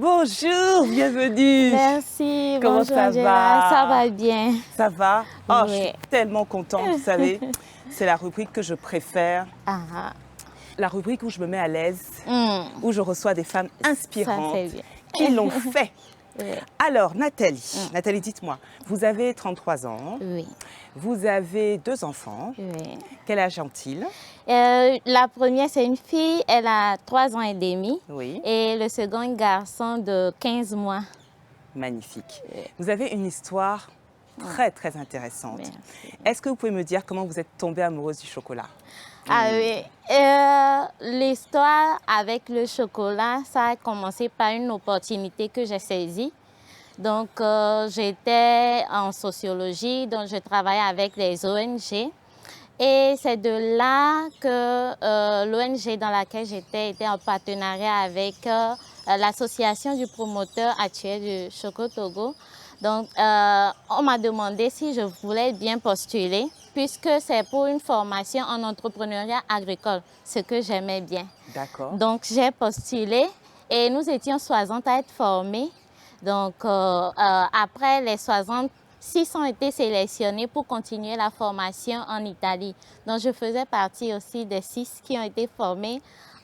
Bonjour, bienvenue. Merci, Comment bonjour ça Angela, va? ça va bien. Ça va? Oh, je Oui. suis tellement contente, vous savez. C'est la rubrique que je préfère. Ah, La rubrique où je me mets à l'aise, hmm, où je reçois des femmes ça inspirantes c'est bien. qui l'ont fait. Oui. Alors, Nathalie, Nathalie, dites-moi, vous avez 33 ans, Oui, vous avez 2 enfants. oui. Quel âge ont-ils? La première, c'est une fille, elle a 3 ans et demi. Oui. Et le second, un garçon de 15 mois. Magnifique. Oui. Vous avez une histoire très, très intéressante. Merci. Est-ce que vous pouvez me dire comment vous êtes tombée amoureuse du chocolat? Ah oui, l'histoire avec le chocolat, ça a commencé par une opportunité que j'ai saisie. Donc, j'étais en sociologie, donc je travaillais avec les ONG. Et c'est de là que l'ONG dans laquelle j'étais était en partenariat avec l'association du promoteur actuel du Choco Togo. Donc, on m'a demandé si je voulais bien postuler, puisque c'est pour une formation en entrepreneuriat agricole, ce que j'aimais bien. D'accord. Donc, j'ai postulé et nous étions 60 à être formés. Donc, après les 60, 6 ont été sélectionnés pour continuer la formation en Italie. Donc, je faisais partie aussi des 6 qui ont été formés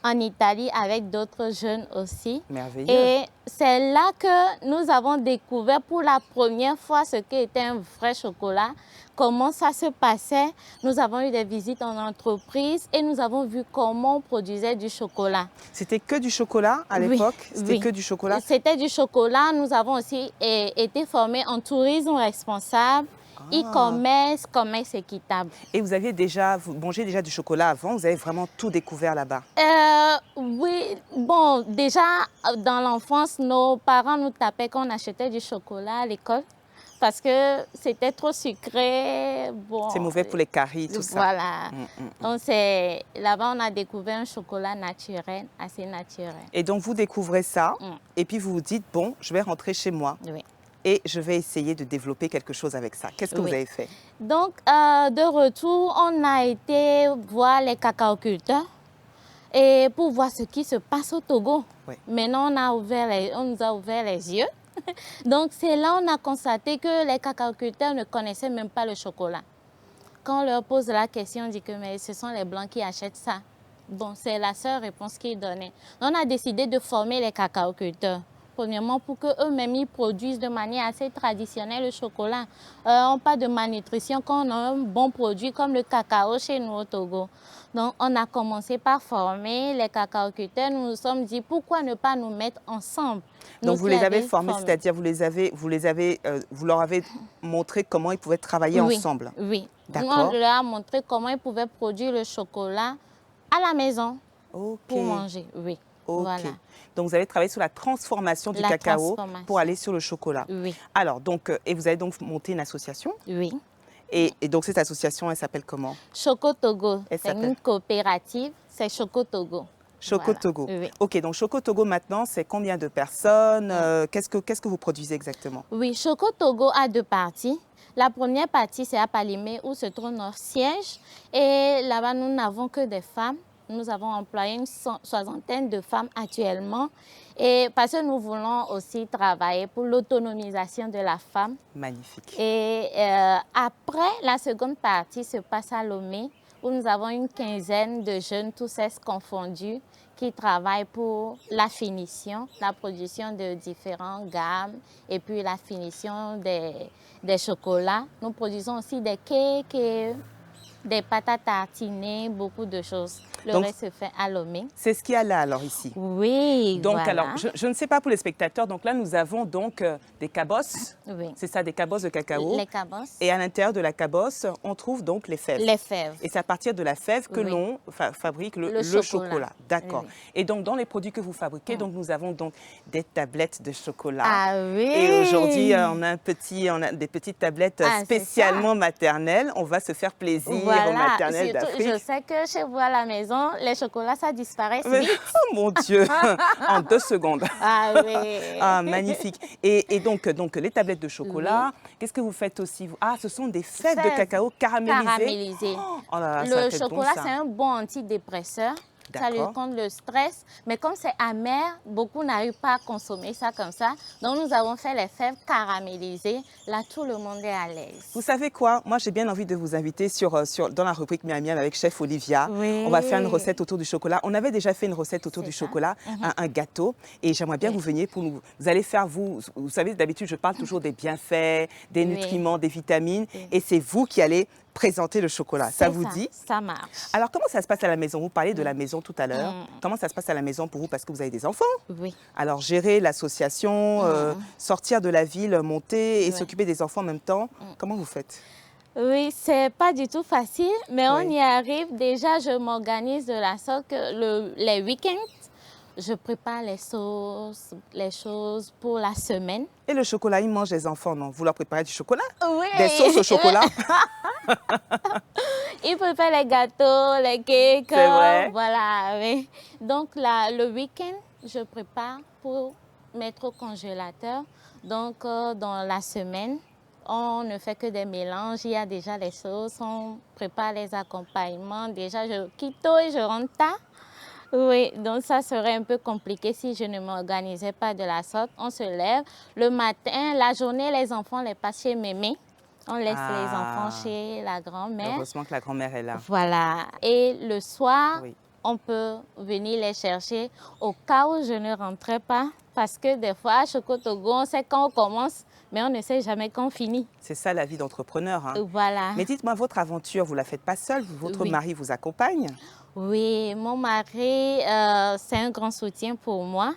en Italie avec d'autres jeunes aussi. Merveilleux. Et c'est là que nous avons découvert pour la première fois ce qu'était un vrai chocolat, comment ça se passait. Nous avons eu des visites en entreprise et nous avons vu comment on produisait du chocolat. C'était que du chocolat à l'époque? C'était Oui. que du chocolat? C'était du chocolat. Nous avons aussi été formés en tourisme responsable, e-commerce, commerce équitable. Et vous mangez déjà du chocolat avant? Vous avez vraiment tout découvert là-bas? Oui, bon, déjà dans l'enfance, nos parents nous tapaient quand on achetait du chocolat à l'école parce que c'était trop sucré. Bon, C'est mauvais pour les caries, tout ça. voilà. Donc là-bas, on a découvert un chocolat naturel, assez naturel. Et donc vous découvrez ça, et puis vous vous dites, bon, je vais rentrer chez moi Oui. et je vais essayer de développer quelque chose avec ça. Qu'est-ce que vous avez fait? Donc, de retour, on a été voir les cacaoculteurs et pour voir ce qui se passe au Togo. Oui. Maintenant, on nous a ouvert les yeux. Donc, c'est là qu'on a constaté que les cacaoculteurs ne connaissaient même pas le chocolat. Quand on leur pose la question, on dit que mais ce sont les Blancs qui achètent ça. Bon, c'est la seule réponse qu'ils donnaient. On a décidé de former les cacaoculteurs. Premièrement, pour qu'eux-mêmes ils produisent de manière assez traditionnelle le chocolat. On parle de malnutrition quand on a un bon produit comme le cacao chez nous au Togo. Donc, on a commencé par former les cacaoculteurs. Nous nous sommes dit, pourquoi ne pas nous mettre ensemble? Donc vous les avez formés, c'est-à-dire vous leur avez montré comment ils pouvaient travailler ensemble? Oui, D'accord. on leur a montré comment ils pouvaient produire le chocolat à la maison pour manger. Oui, voilà. Donc vous avez travaillé sur la transformation du cacao pour aller sur le chocolat. Oui. Alors, et vous avez donc monté une association? Oui. Et donc cette association, elle s'appelle comment? Choco Togo, Elle c'est s'appelle une coopérative, c'est Choco Togo. Choco Voilà. Togo. Oui. Ok, donc Choco Togo maintenant, c'est combien de personnes? Qu'est-ce que vous produisez exactement? Oui, Choco Togo a 2 parties. La première partie, c'est à Palimé où se trouve notre siège. Et là-bas, nous n'avons que des femmes. Nous avons employé une soixantaine de femmes actuellement. Et parce que nous voulons aussi travailler pour l'autonomisation de la femme. Magnifique. Et après, la seconde partie se passe à Lomé, où nous avons une quinzaine de jeunes, tous sexes confondus, qui travaillent pour la finition, la production de différentes gammes et puis la finition des chocolats. Nous produisons aussi des cakes et des pâtes à tartiner, beaucoup de choses. Le reste se fait à Lomé. C'est ce qu'il y a là alors ici? Oui, donc, voilà. alors, je ne sais pas pour les spectateurs, donc là nous avons donc des cabosses. Oui. C'est ça, des cabosses de cacao. Les cabosses. Et à l'intérieur de la cabosse, on trouve donc les fèves. Les fèves. Et c'est à partir de la fève que l'on fabrique le chocolat. D'accord. Oui. Et donc dans les produits que vous fabriquez, donc nous avons donc des tablettes de chocolat. Ah oui. Et aujourd'hui, on a des petites tablettes spécialement maternelles. On va se faire plaisir aux maternelles d'Afrique. Je sais que chez vous à la maison, les chocolats, ça disparaît vite. Oh mon Dieu, en 2 secondes. Ah oui. Ah, magnifique. Et donc les tablettes de chocolat, qu'est-ce que vous faites aussi? Ah, ce sont des fèves de cacao caramélisées. Caramélisées. Oh là là, ça Le va être bon, chocolat, ça. c'est un bon antidépresseur. Ça lutte contre le stress. Mais comme c'est amer, beaucoup n'arrivent pas à consommer ça comme ça. Donc, nous avons fait les fèves caramélisées. Là, tout le monde est à l'aise. Vous savez quoi? Moi, j'ai bien envie de vous inviter dans la rubrique Miam Miam avec Chef Olivia. Oui. On va faire une recette autour du chocolat. On avait déjà fait une recette autour du chocolat, un gâteau. Et j'aimerais bien que vous veniez pour nous... Vous allez faire, vous savez, d'habitude, je parle toujours des bienfaits, des nutriments, des vitamines. Et c'est vous qui allez présenter le chocolat. Ça vous dit? Ça marche. Alors, comment ça se passe à la maison? Vous parlez de la maison tout à l'heure. Comment ça se passe à la maison pour vous? Parce que vous avez des enfants. Oui. Alors, gérer l'association, sortir de la ville, monter et s'occuper des enfants en même temps, comment vous faites? Oui, c'est pas du tout facile, mais on y arrive. Déjà, je m'organise de la sorte que les week-ends, je prépare les sauces, les choses pour la semaine. Et le chocolat, ils mangent les enfants, non? Vous leur préparez du chocolat? Oui. Des sauces au chocolat? Ils préparent les gâteaux, les cakes. C'est vrai? Voilà, oui. Donc, le week-end, je prépare pour mettre au congélateur. Donc, dans la semaine, on ne fait que des mélanges. Il y a déjà les sauces, on prépare les accompagnements. Déjà, je quitte tôt et je rentre tard. Oui, donc ça serait un peu compliqué si je ne m'organisais pas de la sorte. On se lève le matin, la journée, les enfants les passent chez mémé. On laisse les enfants chez la grand-mère. Heureusement que la grand-mère est là. Voilà. Et le soir, on peut venir les chercher au cas où je ne rentrais pas. Parce que des fois, à Chocotogo, on sait quand on commence, mais on ne sait jamais quand on finit. C'est ça la vie d'entrepreneur. Hein. Voilà. Mais dites-moi, votre aventure, vous ne la faites pas seule? Votre mari vous accompagne? Oui, mon mari, c'est un grand soutien pour moi.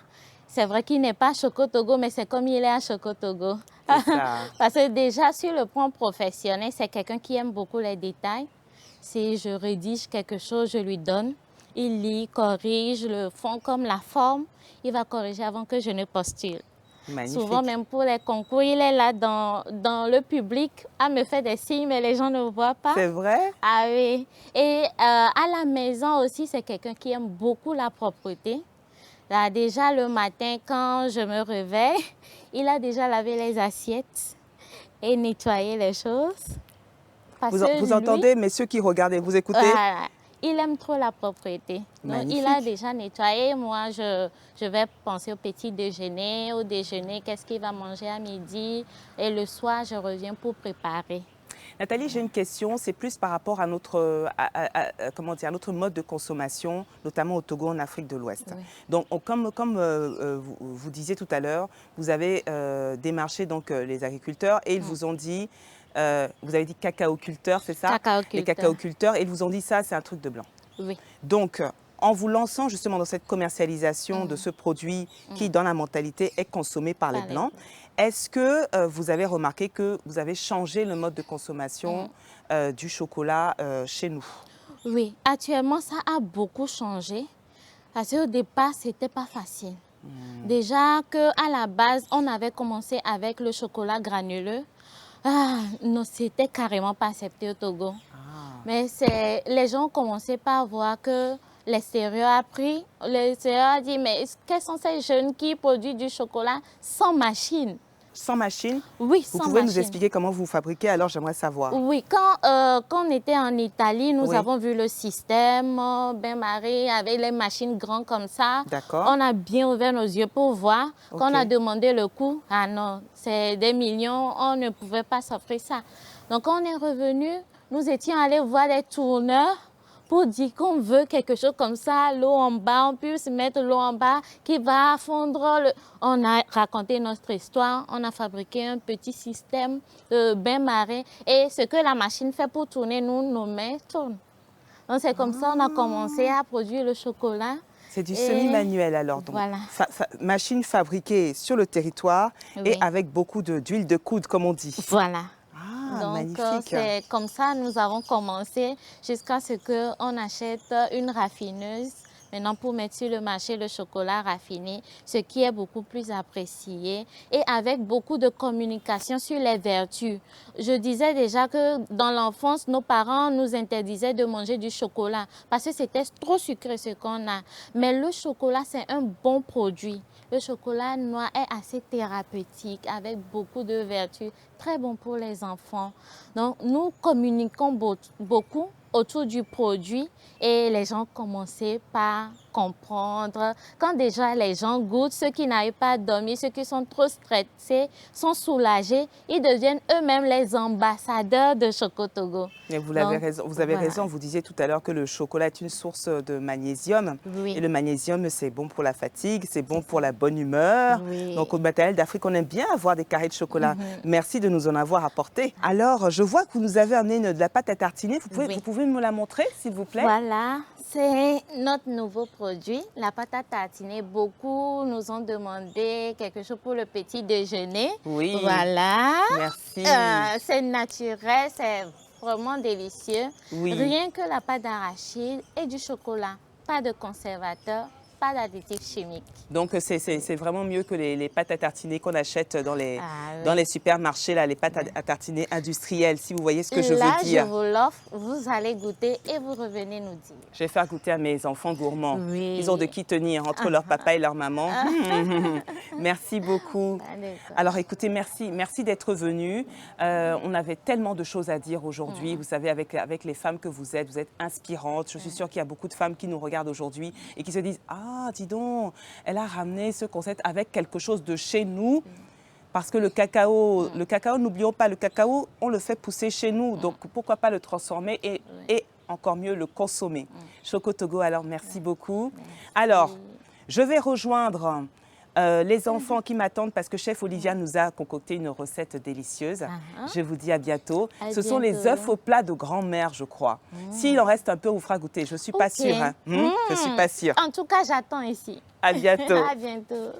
C'est vrai qu'il n'est pas à Chocotogo, mais c'est comme il est à Chocotogo. Parce que déjà, sur le plan professionnel, c'est quelqu'un qui aime beaucoup les détails. Si je rédige quelque chose, je lui donne. Il lit, corrige le fond comme la forme. Il va corriger avant que je ne postule. Magnifique. Souvent, même pour les concours, il est là dans le public à me faire des signes, mais les gens ne voient pas. C'est vrai? Ah oui. Et à la maison aussi, c'est quelqu'un qui aime beaucoup la propreté. Là, déjà, le matin, quand je me réveille, il a déjà lavé les assiettes et nettoyé les choses. Vous entendez, messieurs qui regardent, vous écoutez? Voilà. Il aime trop la propreté. Donc, il a déjà nettoyé. Moi, je vais penser au petit déjeuner, au déjeuner, qu'est-ce qu'il va manger à midi. Et le soir, je reviens pour préparer. Nathalie, j'ai une question, c'est plus par rapport à notre, notre mode de consommation, notamment au Togo, en Afrique de l'Ouest. Oui. Donc, comme vous disiez tout à l'heure, vous avez démarché donc, les agriculteurs et ils vous ont dit, vous avez dit cacaoculteurs, c'est ça? Cacaoculteurs. Les cacaoculteurs, et ils vous ont dit ça, c'est un truc de blanc. Oui. Donc, en vous lançant justement dans cette commercialisation de ce produit qui, dans la mentalité, est consommé par les Blancs, est-ce que vous avez remarqué que vous avez changé le mode de consommation du chocolat chez nous? Oui, actuellement, ça a beaucoup changé. Parce qu'au départ, ce n'était pas facile. Déjà qu'à la base, on avait commencé avec le chocolat granuleux. Ah, non, c'était carrément pas accepté au Togo. Mais les gens commençaient par voir que l'extérieur a pris. L'extérieur a dit, mais quels sont ces jeunes qui produisent du chocolat sans machine? Sans machine? Oui, sans machine. Vous pouvez nous expliquer comment vous fabriquez? Alors, j'aimerais savoir. Oui, quand on était en Italie, nous avons vu le système, bain-marie, avec les machines grandes comme ça. D'accord. On a bien ouvert nos yeux pour voir. Quand on a demandé le coût, ah non, c'est des millions, on ne pouvait pas s'offrir ça. Donc, on est revenu, nous étions allés voir des tourneurs pour dire qu'on veut quelque chose comme ça, l'eau en bas, on puisse mettre l'eau en bas qui va fondre. On a raconté notre histoire, on a fabriqué un petit système de bain-marie et ce que la machine fait pour tourner, nos mains tournent. Donc c'est comme ça qu'on a commencé à produire le chocolat. C'est du semi-manuel alors, donc voilà. Machine fabriquée sur le territoire et avec beaucoup d'huile de coude comme on dit. Voilà. Donc, c'est comme ça nous avons commencé jusqu'à ce qu'on achète une raffineuse. Maintenant, pour mettre sur le marché le chocolat raffiné, ce qui est beaucoup plus apprécié et avec beaucoup de communication sur les vertus. Je disais déjà que dans l'enfance, nos parents nous interdisaient de manger du chocolat parce que c'était trop sucré ce qu'on a. Mais le chocolat, c'est un bon produit. Le chocolat noir est assez thérapeutique avec beaucoup de vertus, très bon pour les enfants. Donc, nous communiquons beaucoup autour du produit et les gens commençaient par comprendre. Quand déjà les gens goûtent, ceux qui n'arrivent pas à dormir, ceux qui sont trop stressés, sont soulagés, ils deviennent eux-mêmes les ambassadeurs de Choco Togo. Et vous avez raison, vous disiez tout à l'heure que le chocolat est une source de magnésium. Oui. Et le magnésium, c'est bon pour la fatigue, c'est bon pour la bonne humeur. Oui. Donc au matériel d'Afrique, on aime bien avoir des carrés de chocolat. Merci de nous en avoir apporté. Alors, je vois que vous nous avez amené de la pâte à tartiner. Vous pouvez me la montrer, s'il vous plaît? Voilà, c'est notre nouveau produit, la pâte à tartiner. Beaucoup nous ont demandé quelque chose pour le petit déjeuner. Oui. Voilà. Merci. C'est naturel, c'est vraiment délicieux. Oui. Rien que la pâte d'arachide et du chocolat. Pas de conservateur, pas d'additifs chimiques. Donc, c'est vraiment mieux que les pâtes à tartiner qu'on achète dans les supermarchés, là, les pâtes à tartiner industrielles, si vous voyez ce que je veux dire. Là, je vous l'offre, vous allez goûter et vous revenez nous dire. Je vais faire goûter à mes enfants gourmands. Oui. Ils ont de qui tenir entre leur papa et leur maman. Merci beaucoup. Alors, écoutez, merci d'être venus. On avait tellement de choses à dire aujourd'hui. Vous savez, avec les femmes que vous êtes inspirantes. Je suis sûre qu'il y a beaucoup de femmes qui nous regardent aujourd'hui et qui se disent « Ah, dis donc, elle a ramené ce concept avec quelque chose de chez nous. » Parce que le cacao, n'oublions pas, le cacao, on le fait pousser chez nous. Donc, pourquoi pas le transformer et encore mieux, le consommer. Choco Togo, alors, merci beaucoup. Alors, je vais rejoindre les enfants qui m'attendent parce que Chef Olivia nous a concocté une recette délicieuse. Je vous dis à bientôt. Ce sont les œufs au plat de grand-mère, je crois. S'il en reste un peu, on vous fera goûter. Je ne suis pas sûre. Hein. Je ne suis pas sûre. En tout cas, j'attends ici. À bientôt. À bientôt.